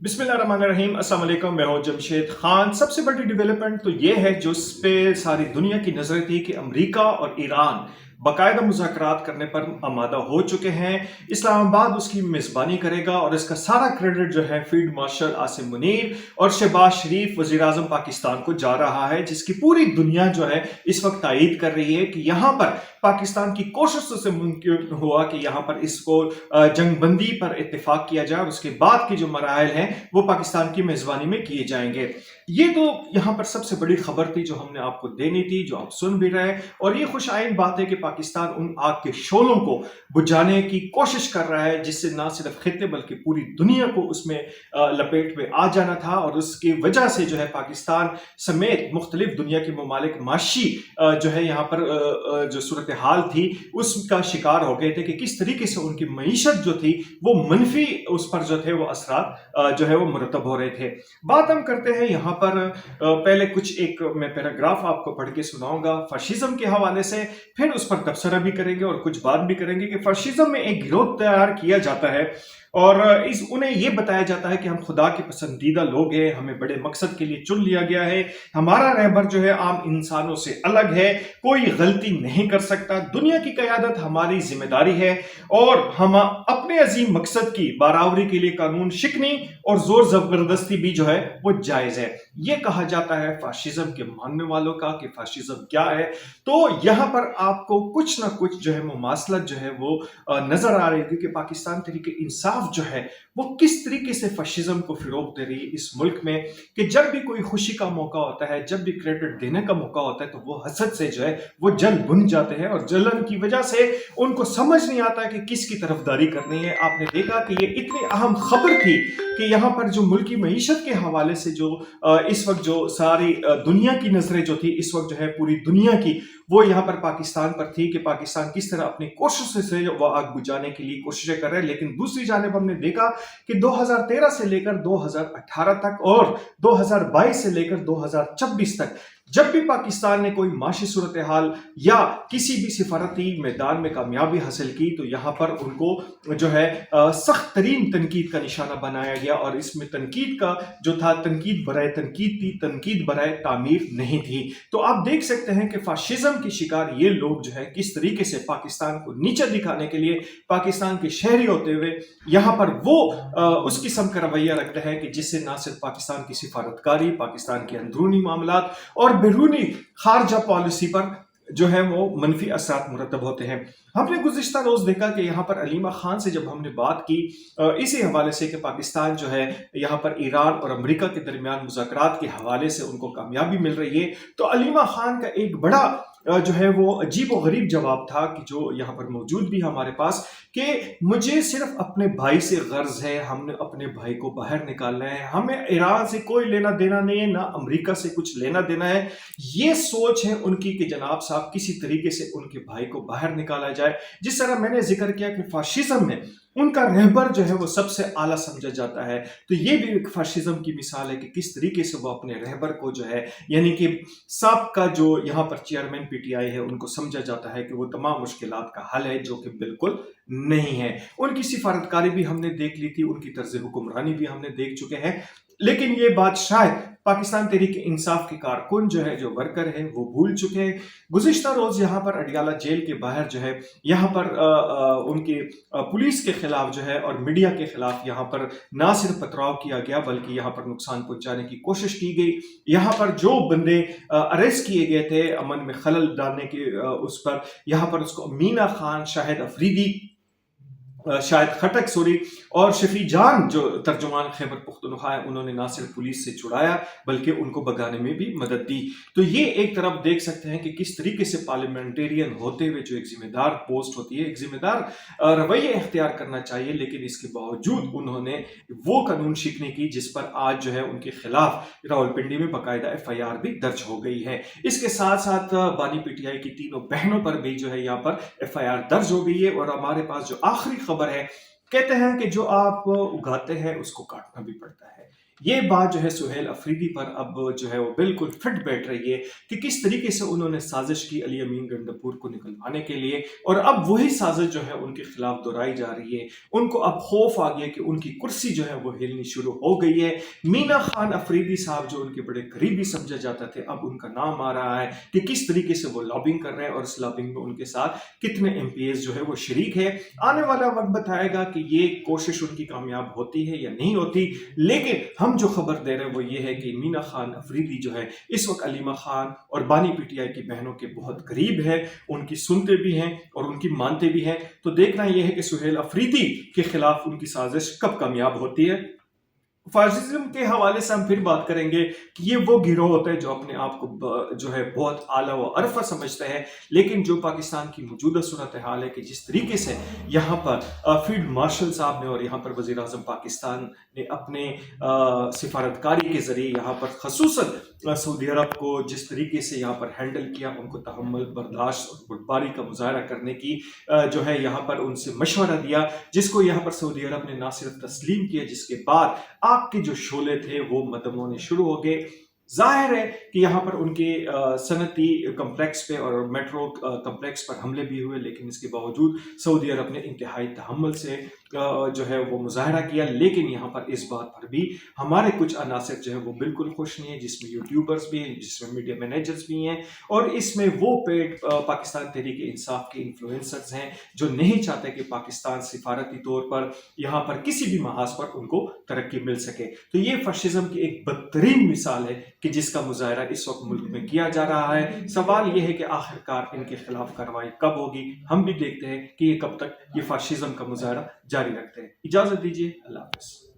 बिस्मिल्लाहिर्रहमानिर्रहीम। अस्सलाम वालेकुम। मैं हूं जमशेद खान। सबसे बड़ी डेवलपमेंट तो ये है जो इस पे सारी दुनिया की नजरें थी कि अमेरिका और ईरान बाकायदा मुज़ाकरात करने पर आमादा हो चुके हैं। इस्लामाबाद उसकी मेज़बानी करेगा और इसका सारा क्रेडिट जो है फील्ड मार्शल आसिम मुनीर और शहबाज शरीफ वज़ीर आज़म पाकिस्तान को जा रहा है, जिसकी पूरी दुनिया जो है इस वक्त तायीद कर रही है कि यहाँ पर पाकिस्तान की कोशिशों से मुमकिन हुआ कि यहाँ पर इसको जंगबंदी पर इत्तेफाक किया जाए और उसके बाद के जो मराहल हैं वो पाकिस्तान की मेज़बानी में किए जाएंगे। ये तो यहाँ पर सबसे बड़ी खबर थी जो हमने आपको देनी थी, जो आप सुन भी रहे। और ये खुश आइन बात है कि पाकिस्तान उन आग के शोलों को बुझाने की कोशिश कर रहा है जिससे ना सिर्फ खित्ते बल्कि पूरी दुनिया को उसमें लपेट में आ जाना था। और उसकी वजह से जो है पाकिस्तान समेत मुख्तलिफ दुनिया के ममालिक माशी जो है यहाँ पर जो सूरत हाल थी उसका शिकार हो गए थे कि किस तरीके से उनकी मईशत जो थी वो मनफी उस पर जो थे वो असरात जो है वो मुरतब हो रहे थे। बात हम करते हैं यहाँ पर पहले कुछ एक मैं पैराग्राफ आपको पढ़ के सुनाऊंगा फाशिज्म के हवाले से, फिर उस पर तबसरा भी करेंगे और कुछ बात भी करेंगे कि फाशिज्म में एक गिरोह तैयार किया जाता है और उन्हें यह बताया जाता है कि हम खुदा के पसंदीदा लोग हैं, हमें बड़े मकसद के लिए चुन लिया गया है, हमारा रहबर जो है आम इंसानों से अलग है, कोई गलती नहीं कर सकता, दुनिया की क़यादत हमारी जिम्मेदारी है और हम अपने अजीम मकसद की बराबरी के लिए कानून शिकनी और जोर जबरदस्ती भी जो है वो जायज़ है। ये कहा जाता है फाशिज्म के मानने वालों का कि फाशिज्म क्या है। तो यहाँ पर आपको कुछ ना कुछ जो है मुमासलत जो है वो नजर आ रही है कि पाकिस्तान तहरीक इंसाफ जो है वो किस तरीके से फाशिज्म को फिरोग दे रही है इस मुल्क में कि जब भी कोई खुशी का मौका होता है, जब भी क्रेडिट देने का मौका होता है तो वो हसद से जो है वो जल बुन जाते हैं और जलन की वजह से उनको समझ नहीं आता कि किसकी तरफदारी करनी है। आपने देखा कि ये इतनी अहम खबर थी कि यहाँ पर जो मुल्की मईशत के हवाले से जो इस वक्त जो सारी दुनिया की नजरें जो थी इस वक्त जो है पूरी दुनिया की वो यहाँ पर पाकिस्तान पर थी कि पाकिस्तान किस तरह अपनी कोशिशों से वो आग बुझाने के लिए कोशिशें कर रहे हैं। लेकिन दूसरी जानिब हमने देखा कि 2013 से लेकर 2018 तक और 2022 से लेकर 2026 तक जब भी पाकिस्तान ने कोई माशी सूरत हाल या किसी भी सिफारती मैदान में कामयाबी हासिल की तो यहाँ पर उनको जो है सख्त तरीन तनकीद का निशाना बनाया गया और इसमें तनकीद का जो था तनकीद बराए तनकीद थी, तनकीद बराए तामीर नहीं थी। तो आप देख सकते हैं कि फाशिज्म के शिकार ये लोग जो है किस तरीके से पाकिस्तान को नीचे दिखाने के लिए पाकिस्तान के शहरी होते हुए यहाँ पर वो उस किस्म का रवैया रखते हैं कि जिससे ना सिर्फ पाकिस्तान की सिफारतकारी, पाकिस्तान के अंदरूनी मामलात और बैरूनी खारजा पॉलिसी पर जो है वो मनफी असरात मुरतब होते हैं। हमने गुज़िश्ता रोज देखा कि यहाँ पर अलीमा खान से जब हमने बात की इसी हवाले से कि पाकिस्तान जो है यहाँ पर ईरान और अमेरिका के दरमियान मुज़ाकरात के हवाले से उनको कामयाबी मिल रही है, तो अलीमा खान का एक बड़ा जो है वो अजीब व गरीब जवाब था कि जो यहाँ पर मौजूद भी हमारे पास कि मुझे सिर्फ अपने भाई से गर्ज है, हमने अपने भाई को बाहर निकालना है, हमें ईरान से कोई लेना देना नहीं है, ना अमेरिका से कुछ लेना देना है। ये सोच है उनकी कि जनाब साहब किसी तरीके से उनके भाई को बाहर निकाला जाए। जिस तरह मैंने जिक्र किया कि फाशिज्म में उनका रहबर जो है वो सबसे आला समझा जाता है, तो ये भी एक फाशिज्म की मिसाल है कि किस तरीके से वो अपने रहबर को जो है यानी कि साबका जो यहाँ पर चेयरमैन पीटीआई है उनको समझा जाता है कि वो तमाम मुश्किलात का हल है, जो कि बिल्कुल नहीं है। उनकी सिफारतकारी भी हमने देख ली थी, उनकी तर्ज हुक्मरानी भी हमने देख चुके हैं, लेकिन ये बात शायद पाकिस्तान तहरीक इंसाफ के कारकुन जो है, जो वर्कर है, वो भूल चुके हैं। गुज़िश्ता रोज यहाँ पर अडियाला जेल के बाहर जो है यहाँ पर उनके पुलिस के खिलाफ जो है और मीडिया के खिलाफ यहाँ पर ना सिर्फ पथराव किया गया बल्कि यहाँ पर नुकसान पहुंचाने की कोशिश की गई। यहाँ पर जो बंदे अरेस्ट किए गए थे अमन में खलल डालने के उस पर यहाँ पर उसको मीना खान, शाहिद अफरीदी, शायद खटक सॉरी और शफी जान जो तर्जुमान खैबर पुख्तनख्वा है, उन्होंने ना सिर्फ पुलिस से छुड़ाया बल्कि उनको भगाने में भी मदद दी। तो ये एक तरफ देख सकते हैं कि किस तरीके से पार्लियामेंटेरियन होते हुए जो एक जिम्मेदार पोस्ट होती है, एक जिम्मेदार रवैया इख्तियार करना चाहिए, लेकिन इसके बावजूद उन्होंने वो कानून शिकने की जिस पर आज जो है उनके खिलाफ रावलपिंडी में बाकायदा FIR भी दर्ज हो गई है। इसके साथ साथ बानी PTI की तीनों बहनों पर भी जो है यहाँ पर FIR दर्ज हो गई है। और हमारे पास जो आखिरी खबर है, कहते हैं कि जो आप उगाते हैं उसको काटना भी पड़ता है। یہ بات جو ہے سہیل افریدی پر اب جو ہے وہ بالکل فٹ بیٹھ رہی ہے کہ کس طریقے سے انہوں نے سازش کی علی امین گنڈپور کو نکلوانے کے لیے، اور اب وہی سازش جو ہے ان کے خلاف دہرائی جا رہی ہے۔ ان کو اب خوف آ گیا کہ ان کی کرسی جو ہے وہ ہلنی شروع ہو گئی ہے۔ مینا خان افریدی صاحب جو ان کے بڑے قریبی سمجھا جاتا تھے، اب ان کا نام آ رہا ہے کہ کس طریقے سے وہ لابنگ کر رہے ہیں، اور اس لابنگ میں ان کے ساتھ کتنے ایم پی ایز جو ہے وہ شریک ہے۔ آنے والا وقت بتائے گا کہ یہ کوشش ان کی کامیاب ہوتی ہے یا نہیں ہوتی، لیکن ہم جو خبر دے رہے ہیں وہ یہ ہے کہ مینا خان افریدی جو ہے اس وقت علیمہ خان اور بانی پی ٹی آئی کی بہنوں کے بہت قریب ہے، ان کی سنتے بھی ہیں اور ان کی مانتے بھی ہیں۔ تو دیکھنا یہ ہے کہ سہیل افریدی کے خلاف ان کی سازش کب کامیاب ہوتی ہے۔ فاشزم کے حوالے سے ہم پھر بات کریں گے کہ یہ وہ گروہ ہوتا ہے جو اپنے آپ کو جو ہے بہت اعلیٰ و عرفہ سمجھتا ہے، لیکن جو پاکستان کی موجودہ صورتحال ہے کہ جس طریقے سے یہاں پر فیلڈ مارشل صاحب نے اور یہاں پر وزیر اعظم پاکستان نے اپنے سفارتکاری کے ذریعے یہاں پر خصوصاً سعودی عرب کو جس طریقے سے یہاں پر ہینڈل کیا، ان کو تحمل، برداشت اور بردباری کا مظاہرہ کرنے کی جو ہے یہاں پر ان سے مشورہ دیا، جس کو یہاں پر سعودی عرب نے نہ صرف تسلیم کیا، جس کے بعد آگ کے جو شعلے تھے وہ مدم ہونے شروع ہو گئے۔ ظاہر ہے کہ یہاں پر ان کے صنعتی کمپلیکس پہ اور میٹرو کمپلیکس پر حملے بھی ہوئے، لیکن اس کے باوجود سعودی عرب نے انتہائی تحمل سے جو ہے وہ مظاہرہ کیا۔ لیکن یہاں پر اس بات پر بھی ہمارے کچھ عناصر جو ہے وہ بالکل خوش نہیں ہیں، جس میں یوٹیوبرز بھی ہیں، جس میں میڈیا مینیجرز بھی ہیں، اور اس میں وہ پیڈ پاکستان تحریک انصاف کے انفلوئنسرز ہیں جو نہیں چاہتے کہ پاکستان سفارتی طور پر یہاں پر کسی بھی محاذ پر ان کو ترقی مل سکے۔ تو یہ فاشزم کی ایک بدترین مثال ہے کہ جس کا مظاہرہ اس وقت ملک میں کیا جا رہا ہے۔ سوال یہ ہے کہ آخرکار ان کے خلاف کارروائی کب ہوگی؟ ہم بھی دیکھتے ہیں کہ یہ کب تک یہ فاشزم کا مظاہرہ جاری رکھتے ہیں۔ اجازت دیجیے، اللہ حافظ۔